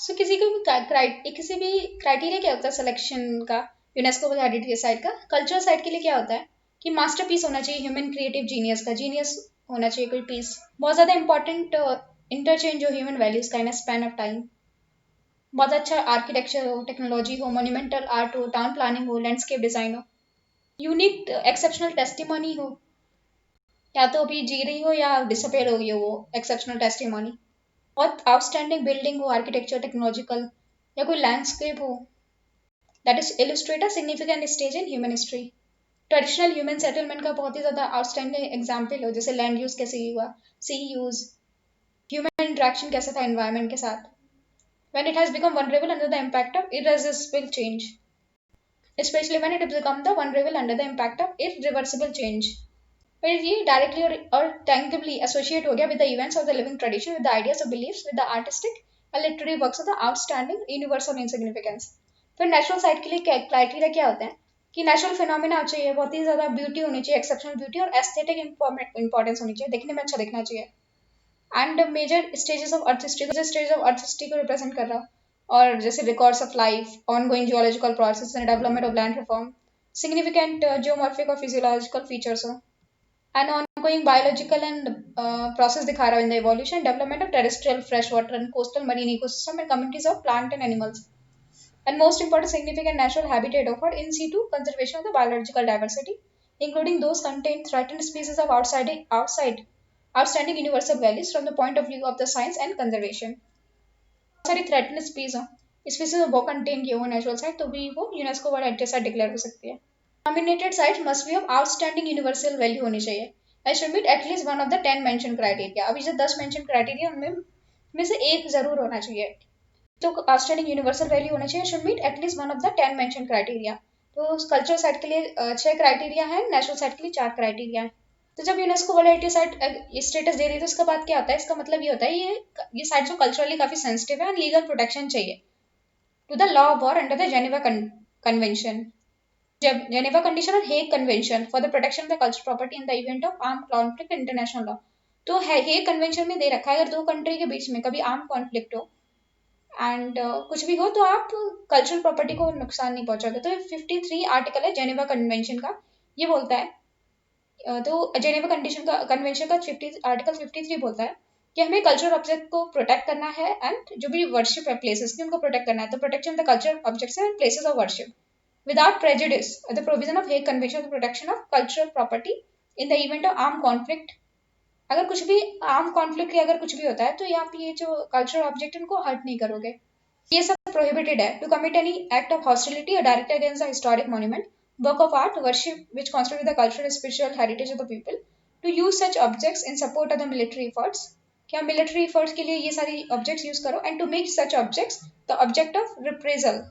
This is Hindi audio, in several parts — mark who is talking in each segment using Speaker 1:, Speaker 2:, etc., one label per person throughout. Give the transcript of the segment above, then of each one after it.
Speaker 1: सो किसी भी क्राइटेरिया क्या होता है सिलेक्शन का, यूनेस्को वाले हेरिटेज साइट का? कल्चरल साइट के लिए क्या होता है कि मास्टरपीस होना चाहिए, ह्यूमन क्रिएटिव जीनियस का जीनियस होना चाहिए कोई पीस, बहुत ज़्यादा इंपॉर्टेंट इंटरचेंज हो ह्यूमन वैल्यूज का इन स्पैन ऑफ टाइम, बहुत अच्छा आर्किटेक्चर हो, टेक्नोलॉजी हो, मोन्यूमेंटल आर्ट हो, टाउन प्लानिंग हो, लैंडस्केप डिजाइन हो, यूनिक एक्सेप्शनल टेस्टिमोनी हो, या तो अभी जी रही हो या डिसअपेयर हो गई हो वो एक्सेप्शनल टेस्टिमोनी, बहुत आउटस्टैंडिंग बिल्डिंग हो, आर्किटेक्चर टेक्नोलॉजिकल, या कोई लैंडस्केप हो that is illustrate a significant stage in human history, traditional human settlement का बहुत ही ज्यादा आउटस्टैंडिंग एग्जाम्पल हो, जैसे लैंड यूज कैसे हुआ, सी यूज, ह्यूमन इंटरेक्शन कैसा था एनवायरमेंट के साथ, when it has become vulnerable under the impact of irreversible change, especially when it has become the vulnerable under the impact of irreversible change. फिर ये डायरेक्टली और tangibly associate हो गया with the events of the living tradition, with the ideas of beliefs, with the artistic and literary works of the outstanding universal insignificance. फिर नेचुरल साइट के लिए क्राइटेरिया क्या होते हैं कि नेचुरल फिनोमिना चाहिए, बहुत ही ज्यादा ब्यूटी होनी चाहिए, एक्सेप्शनल ब्यूटी, और एस्थेटिक इंपॉर्टेंस होनी चाहिए, देखने में अच्छा दिखना चाहिए, and major stages of earth history, stage of earth history को रिप्रेजेंट कर रहा, और जैसे records of life, ongoing geological process and development of land reform, significant geomorphic और फिजियोलॉजिकल फीचर्स हो, and ongoing biological and process दिखा रहा है in the evolution development of terrestrial fresh water and coastal marine ecosystem and communities of plant and animals, and most important significant natural habitat offered in situ conservation of the biological diversity, including those contain threatened species of outstanding universal values from the point of view of the science and conservation. सारी थ्रेटन स्पीसीज हो, स्पीसीज वो कंटेन किए हुए नेचुरल साइट, तो भी वो UNESCO world heritage site declare हो सकती है। Nominated site must be of outstanding universal value होनी चाहिए, and should meet at least one of the 10 mention criteria. अभी जो 10 मेंशन क्राइटेरिया उनमें में से एक जरूर होना चाहिए, तो आउटस्टैंडिंग यूनिवर्सल वैल्यू होना चाहिए, should meet at least one of the 10 mention criteria. तो कल्चरल साइट के लिए 6 क्राइटेरिया है, नेचुरल साइट के लिए 4 क्राइटेरिया है। तो जब UNESCO world heritage site status दे रही है तो इसका बात क्या होता है, इसका मतलब ये होता है ये साइट जो कल्चरली काफी सेंसिटिव है, लीगल प्रोटेक्शन चाहिए to the law of war under the Geneva convention, Geneva condition और Hague convention for the protection of the cultural property in the event of arm conflict international law. तो हेग कन्वेंशन में दे रखा है अगर दो कंट्री के बीच में कभी आर्म कॉन्फ्लिक्ट हो एंड कुछ भी हो तो आप कल्चरल प्रॉपर्टी को नुकसान नहीं पहुंचाओगे। तो 53 आर्टिकल है जेनेवा कन्वेंशन का, ये बोलता है तो जेनेवा कंडीशन का कन्वेंशन का 50 आर्टिकल 53 बोलता है कि हमें कल्चरल ऑब्जेक्ट को प्रोटेक्ट करना है, एंड जो भी वर्शिप है प्लेसेस की उनको प्रोटेक्ट करना है, तो protection of the cultural objects and places of worship without prejudice the provision of Hague convention the protection of cultural property in the event of arm conflict. अगर कुछ भी आर्म कॉन्फ्लिक्ट या अगर कुछ भी होता है तो यहाँ पे ये जो कल्चरल ऑब्जेक्ट उनको हर्ट नहीं करोगे, ये सब प्रोहिबिटेड है। To commit any act of hostility or direct against the historic monument, work of art, worship which constitute the cultural spiritual heritage of the people, to use such objects in support of the military efforts, क्या मिलिट्री एफर्ट्स के लिए ये सारी ऑब्जेक्ट्स यूज करो, and to make such objects the object of reprisal,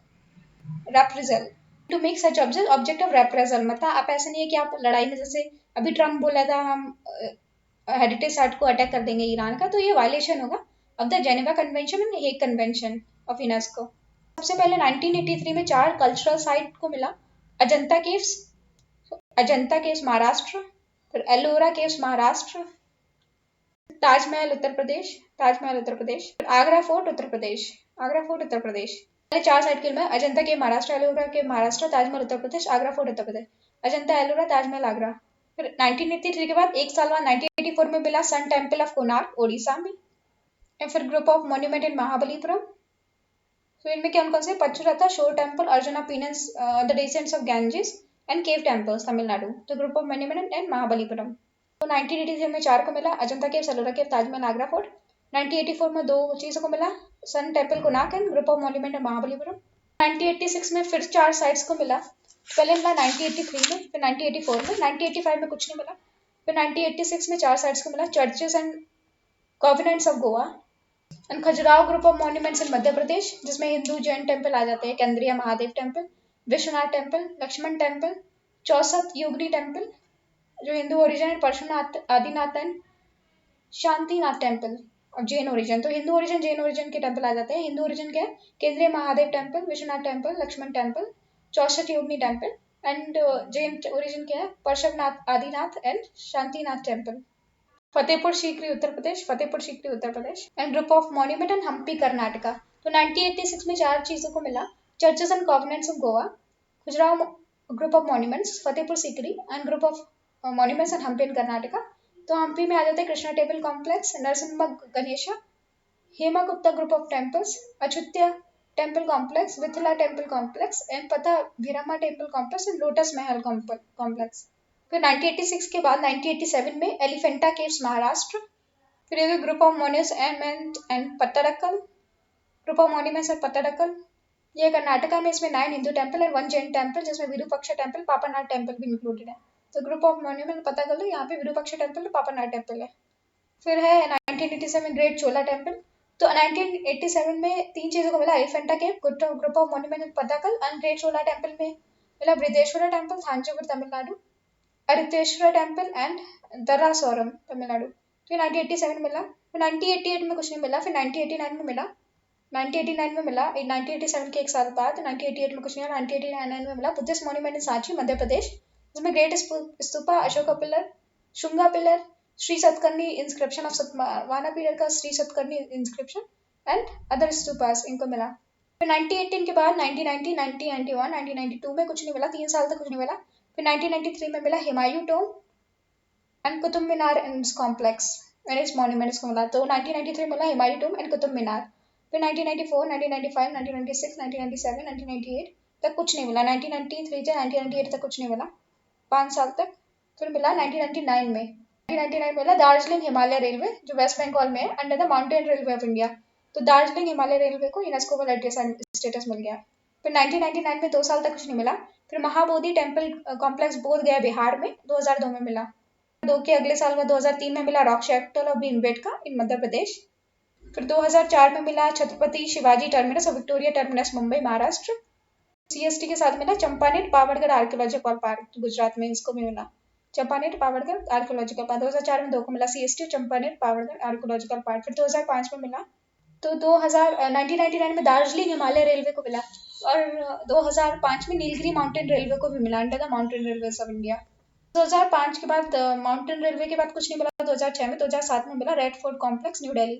Speaker 1: to make such object of reprisal, मतलब आप ऐसे नहीं है कि आप लड़ाई में, जैसे अभी ट्रम्प बोला था हम हेरिटेज साइट को अटैक कर देंगे ईरान का, तो ये वायलेशन होगा of the Geneva convention and Hague convention of UNESCO. सबसे पहले 1983 में 4 कल्चरल साइट को मिला, अजंता केव्स महाराष्ट्र, फिर एलोरा केव्स महाराष्ट्र, ताजमहल उत्तर प्रदेश, फिर आगरा फोर्ट उत्तर प्रदेश। पहले 4 साइट के में अजंता केव महाराष्ट्र, एलोरा केव महाराष्ट्र, ताजमहल उत्तर प्रदेश, आगरा फोर्ट उत्तर प्रदेश, अजंता एलोरा ताजमहल आगरा। फिर 1983 के बाद एक साल बाद 1984 में मिला sun temple of Konark Odisha में, और फिर group of monument in Mahabalipuram. तो इनमें कौन से पचुरता shore temple, Arjuna penance, the descents of Ganges and cave temples Tamil Nadu, तो group of monument and Mahabalipuram. तो 1983 में 4 को मिला, Ajanta cave, Ellora cave, Taj Mahal, Agra fort. 1984 में 2 चीजों को मिला, sun temple Konark and group of monument and Mahabalipuram. 1986 में फिर 4 साइट्स को मिला, पहले मिला 1983 में, फिर 1984 में, 1985 में कुछ नहीं मिला, फिर 1986 में 4 साइट्स को मिला, churches and convents of Goa, and Khajuraho group of monuments in Madhya Pradesh, जिसमें हिंदू जैन टेम्पल आ जाते हैं, Kandariya Mahadev temple, Vishwanath temple, Lakshman temple, Chausath Yogini temple जो हिंदू ओरिजिन है, परशुनाथ आदिनाथ एंड शांतिनाथ टेम्पल और जैन ओरिजिन। तो हिंदू ओरिजिन जैन ओरिजिन के टेम्पल आ जाते हैं। हिंदू ओरिजिन क्या है, Kandariya Mahadev temple, Vishwanath temple, Lakshman temple, Chausath Yogini temple, and Jain origin क्या है, Parshvanath Adinath and Shantinath temple. Fatehpur Sikri Uttar Pradesh, Fatehpur Sikri Uttar Pradesh. And group of monument and Hampi Karnataka. तो 1986 में 4 चीजों को मिला। Churches and convents of Goa, Khajuraho group of monuments, Fatehpur Sikri and group of monuments and Hampi in Karnataka. तो हम्पी में आ जाते हैं Krishna temple complex, Narasimha Ganesha, Hemagupta group of temples, Achyuta temple complex, विथला temple complex and पता भीरमा temple complex and lotus Mahal complex. फिर 1986 के बाद 1987 में एलिफेंटा केव्स महाराष्ट्र। फिर ये group of monuments and Pattadakal, group of monuments and Pattadakal. ये कर्नाटका में, इसमें 9 Hindu temple and 1 Jain temple, जिसमें विरूपाक्ष टेम्पल, पापनाथ टेम्पल भी इंक्लूडेड है। तो ग्रुप ऑफ मॉन्यूमेंट पता कर लो, यहाँ पे विरूपाक्ष टेम्पल और पापनाथ टेम्पल है। फिर है 1987 ग्रेट चोला टेम्पल। तो 1987 में 3 चीजों को मिला, Elephanta cave, group of monument and Pattadakal and great Chola temple में मिला Brihadeeswara temple, Thanjavur Tamil Nadu, Aritheshwara temple and Darasuram Tamil Nadu. फिर 1987 मिला। फिर 1988 में कुछ नहीं मिला। फिर 1989 में मिला। 1989 में मिला 1987 के एक साल बाद। 1988 में कुछ नहीं मिला। 1989 में मिला Buddhist monument in Sanchi Madhya Pradesh, जिसमें great stupa, Ashoka pillar, Shunga pillar, Shri Satakarni inscription of Satavahana period का Shri Satakarni inscription and other stupas, इनको मिला। फिर 1918 के बाद 1990, 1991, 1992 में कुछ नहीं मिला, 3 साल तक कुछ नहीं मिला। फिर 1993 में मिला Humayun tomb and Qutub Minar and complex and its monuments को मिला। तो 1993 मिला हिमायू टोम एंड कुतुब मीनार। फिर 1994, 1995, 1996, 1997, 1998 तक कुछ नहीं मिला। 1993 से 1998 तक कुछ नहीं मिला, 5 साल तक। फिर मिला 1999 में। 1999 मिला दार्जिलिंग हिमालय रेलवे, जो वेस्ट बंगाल में है, under the mountain railway of India. तो दार्जिलिंग हिमालय रेलवे को यूनेस्को वर्ल्ड हेरिटेज स्टेटस मिल गया। फिर 1999 में 2 साल तक कुछ नहीं मिला। फिर महाबोधि टेम्पल कॉम्प्लेक्स बोध गया बिहार में 2002 में मिला। 2 के अगले साल में 2003 में मिला रॉक शेल्टर ऑफ भीमबेटका इन मध्य प्रदेश। फिर 2004 में मिला छत्रपति शिवाजी टर्मिनस और Victoria terminus Mumbai Maharashtra. CST के साथ मिला चंपानेर पावड़गढ़ आर्कियोलॉजिकल पार्क गुजरात में, इसको भी मिला चंपानेर पावड़गढ़ आर्कियोलॉजिकल पार्क। 2004 में 2 को मिला, सीएसटी चंपानेर पावड़गढ़ आर्कियोलॉजिकल पार्क। फिर 2005 में मिला। तो 1999 में दार्जिलिंग हिमालय रेलवे को मिला और 2005 में नीलगिरी माउंटेन रेलवे को भी मिला under the mountain railway of India. 2005 के बाद माउंटेन रेलवे के बाद कुछ नहीं मिला। 2006 में 2007 में मिला red fort complex new Delhi.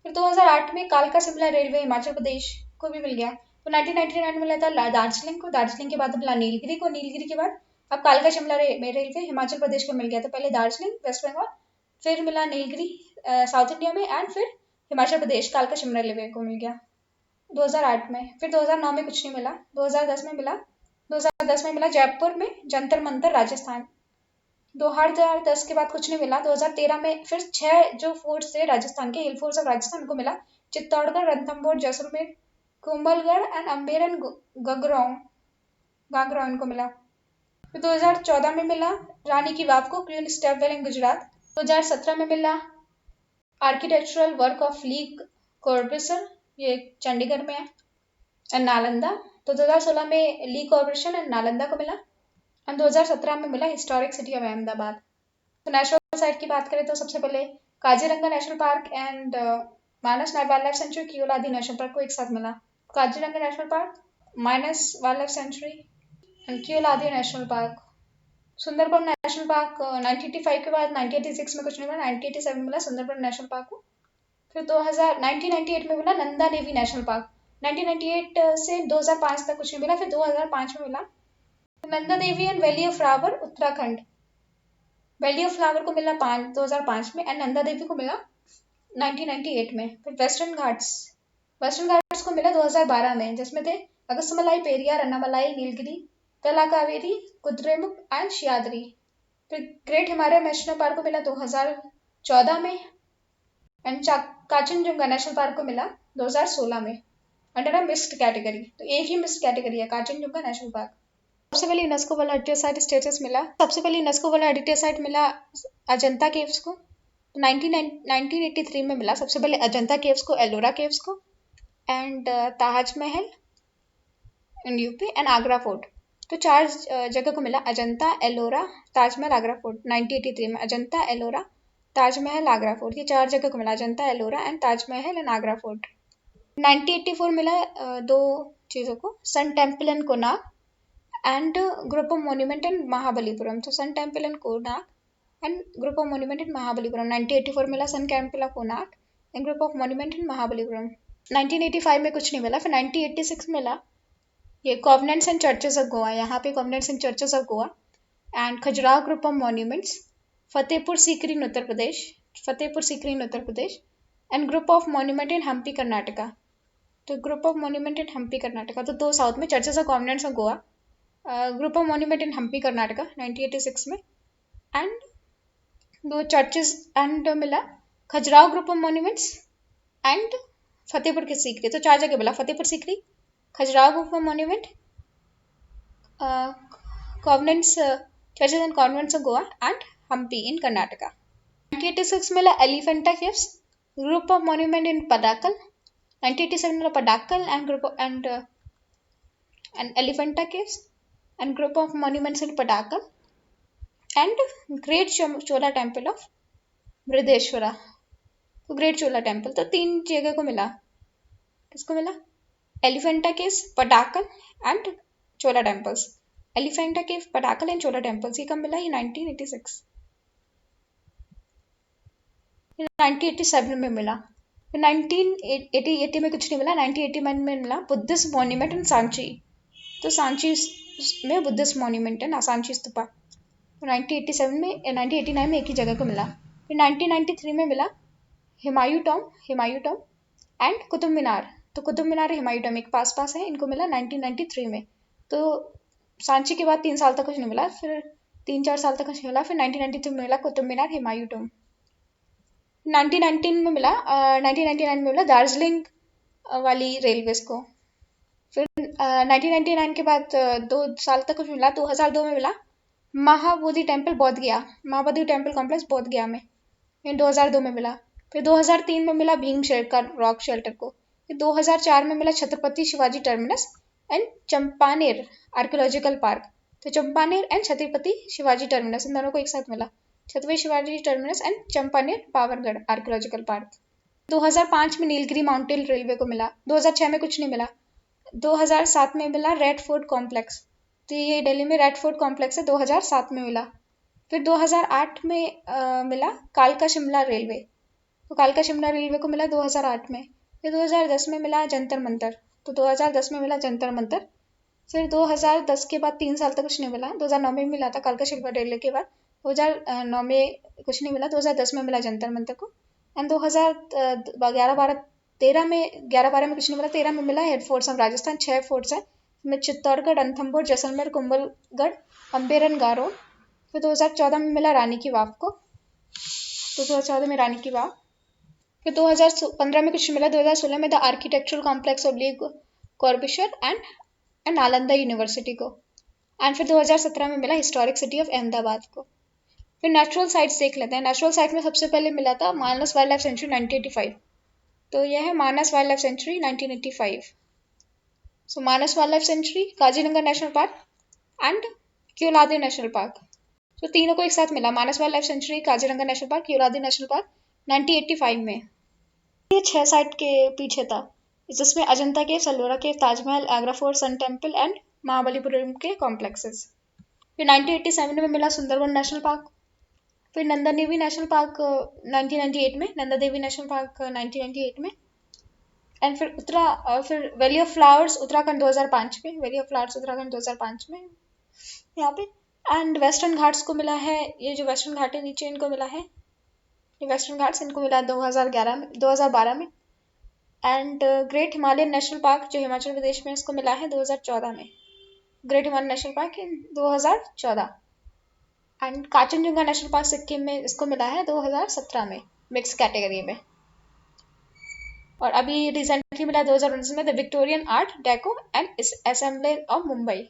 Speaker 1: फिर 2008 में कालका शिमला रेलवे हिमाचल प्रदेश को भी मिल गया। तो 1999 में मिला था दार्जिलिंग को, दार्जिलिंग के बाद मिला नीलगिरी को, नीलगिरी के बाद अब कालका शिमला रेलवे हिमाचल प्रदेश को मिल गया। तो पहले दार्जिलिंग वेस्ट बंगाल, फिर मिला नीलगिरी साउथ इंडिया में एंड फिर हिमाचल प्रदेश कालका शिमला रेलवे को मिल गया 2008 में। फिर 2009 में कुछ नहीं मिला। 2010 में मिला। 2010 में मिला जयपुर में जंतर मंतर राजस्थान। 2010 के बाद कुछ नहीं मिला। 2013 में फिर 6 जो फोर्ट्स थे राजस्थान के, हिल फोर्ट्स ऑफ राजस्थान को मिला, चित्तौड़गढ़, रणथंभौर, जैसलमेर, कुंभलगढ़ एंड अम्बेर एंड गागरान इनको मिला। फिर 2014 में मिला रानी की वाव को, क्वीन स्टेपवेल इन गुजरात। 2017 में मिला आर्किटेक्चरल वर्क ऑफ ली कॉर्बुसियर, ये चंडीगढ़ में है, एंड नालंदा। तो 2016 में ली कॉर्पोरेशन एंड नालंदा को मिला एंड 2017 में मिला हिस्टोरिक सिटी ऑफ अहमदाबाद। तो नेशनल साइट की बात करें तो सबसे पहले Kaziranga national park and Manas wildlife sanctuary, Keoladeo national park को एक साथ मिला। Kaziranga national park, Manas wildlife sanctuary and Keoladeo national park. Sundarban national park 1985 के बाद 1986 में कुछ नहीं मिला, 1987 में मिला सुंदरबन नेशनल पार्क को। फिर 1998 में मिला नंदा देवी नेशनल पार्क। 1998 से 2005 तक कुछ नहीं मिला। फिर 2005 में मिला Nanda Devi and valley of flower Uttarakhand. Valley of flower को मिला 2005 में एंड नंदा देवी को मिला 1998 में। फिर वेस्टर्न घाट्स को मिला 2012 में, जिसमें थे अगस्तमलाई, पेरियार, अन्नामलाई, नीलगिरी, तलाकावेरी, कुद्रेमुख एंड शियाद्री। फिर ग्रेट हिमालय नेशनल पार्क को मिला 2014 में एंड काचनजुंगा नेशनल पार्क को मिला 2016 में अंडर अ मिक्स्ड कैटेगरी। तो एक ही मिक्स्ड कैटेगरी है काचनजुंगा नेशनल पार्क। सबसे पहले UNESCO world heritage site status मिला। सबसे पहले यूनेस्को वर्ल्ड हेरिटेज साइट मिला अजंता केव्स को, 1983 में मिला सबसे पहले अजंता केव्स को, एलोरा केव्स को and Taj Mahal in UP and Agra fort. तो 4 जगह को मिला, अजंता, एलोरा, ताजमहल, आगरा फोर्ट। 1983 में अजंता, एलोरा, ताजमहल, आगरा फोर्ट, ये 4 जगह को मिला, Ajanta, Ellora and Taj Mahal and Agra fort. 1984 मिला 2 चीज़ों को, sun temple and Konark and group of monument in Mahabalipuram. तो sun temple and Konark and group of monument in Mahabalipuram 1984 मिला sun temple of Konark and group of monument in Mahabalipuram 1985 में कुछ नहीं मिला, फिर 1986 मिला ये covenants and churches of Goa, यहाँ पे covenants and churches of Goa and Khajuraho group of monuments, Fatehpur Sikri in Uttar Pradesh, Fatehpur Sikri in Uttar Pradesh and group of monument in Hampi Karnataka. तो group of monument in Hampi Karnataka, तो दो साउथ में churches of covenants of Goa, group of monument in Hampi Karnataka 1986 में एंड दो चर्चेस एंड मिला Khajuraho group of monuments and Fatehpur की सीकरी। तो चार जगह मिला, Fatehpur Sikri, Khajuraho group of monument, covenants churches and convents of Goa and Hampi in Karnataka. 1986 मिला Elephanta caves, group of monument in Pattadakal, 1987 मिला Pattadakal and group and Elephanta caves and group of monuments in Pattadakal and great Chola temple of Brihadeeswara. तो ग्रेट चोला टेम्पल, तो तीन जगह को मिला, किसको मिला? Elephanta caves, Pattadakal and Chola temples. Elephanta cave, Pattadakal and Chola temples, ये कब मिला? ये 1986। 1987 में मिला, फिर 1980 में कुछ नहीं मिला, 1981 में मिला बुद्धिस्ट मॉन्यूमेंट इन सांची। तो सांची में बुद्धिस्ट मॉन्यूमेंट है ना, सांची स्तूपा। तो 1987 में 1989 में एक ही जगह को मिला। फिर 1993 में मिला हुमायूं टॉम एंड कुतुब मीनार। तो कुतुब मीनार हुमायूं टॉम एक पास पास है, इनको मिला 1993 में। तो सांची के बाद 3 साल तक कुछ नहीं मिला, फिर 3-4 साल तक कुछ मिला, फिर 1993 में मिला कुतुब मीनार हुमायूं टॉम। 1999 में मिला 1999 में मिला दार्जिलिंग वाली रेलवेज को। फिर 1999 के बाद 2 साल तक कुछ मिला, 2002 में मिला महाबोधि टेम्पल बोध गया, महाबोधि टेम्पल कॉम्प्लेक्स बोध गया में, फिर 2002 में मिला। फिर 2003 में मिला भीम शेरकर रॉक शेल्टर को। फिर 2004 में मिला Chhatrapati Shivaji terminus and Champaner archaeological park. तो चंपानेर एंड छत्रपति शिवाजी टर्मिनस, इन दोनों को एक साथ मिला, Chhatrapati Shivaji terminus and Champaner Pavagadh archaeological park. 2005 में नीलगिरी माउंटेन रेलवे को मिला, 2006 में कुछ नहीं मिला। 2007 में मिला रेड फोर्ट कॉम्प्लेक्स, तो ये दिल्ली में रेड फोर्ट कॉम्प्लेक्स है, 2007 में मिला। फिर 2008 में मिला कालका शिमला रेलवे, तो कालका शिमला रेलवे को मिला 2008 में। फिर 2010 में मिला जंतर मंतर, तो 2010 में मिला जंतर मंतर। फिर 2010 के बाद 3 साल तक कुछ नहीं मिला, 2009 में मिला था कालका शिमला रेलवे के बाद, 2009 में कुछ नहीं मिला, 2010 में मिला जंतर मंतर को एंड 2011-12 में 11-12 में कुछ नहीं मिला, 13 में मिला head forts of Rajasthan. 6 forts हैं में चित्तौड़गढ़, रणथंभौर, जैसलमेर, कुंभलगढ़, अम्बेरन, गारो। फिर 2014 में मिला रानी की वाव को, तो 2014 में रानी की वाव। फिर 2015 में कुछ मिला, 2016 में the architectural complex of Le Corbusier and Nalanda university को एंड फिर 2017 में मिला हिस्टोरिक सिटी ऑफ अहमदाबाद को। फिर नेचुरल साइट्स देख लेते हैं। नेचुरल साइट में सबसे पहले मिला था मानस वाइल्ड लाइफ सेंचुरी 1985, तो यह है Manas wildlife sanctuary 1985। So Manas wildlife sanctuary, Kaziranga national park and Keoladeo national park, तो तीनों को एक साथ मिला, Manas wildlife sanctuary, Kaziranga national park, Keoladeo national park 1985 में। ये 6 साइट के पीछे था, जिसमें Ajanta cave, Ellora cave, Taj Mahal, Agra fort, sun temple and Mahabalipuram के कॉम्प्लेक्सेस। फिर 1987 में मिला सुंदरबन नेशनल पार्क। फिर नंदा देवी नेशनल पार्क 1998 में, नंदा देवी नेशनल पार्क 1998 में एंड फिर वैली ऑफ फ्लावर्स उत्तराखंड 2005 में, वैली ऑफ फ्लावर्स उत्तराखंड 2005 में यहाँ पे। एंड वेस्टर्न घाट्स को मिला है, ये जो वेस्टर्न घाट है नीचे इनको मिला है, ये वेस्टर्न घाट्स इनको मिला 2012 में। And great Himalayan national park जो हिमाचल प्रदेश में, इसको मिला है 2014 में, great Himalayan national park in 2014। And Kanchenjunga national park Sikkim में, इसको मिला है 2017 में मिक्स कैटेगरी में। और अभी रिसेंटली मिला 2019 में the Victorian art deco and assembly of Mumbai.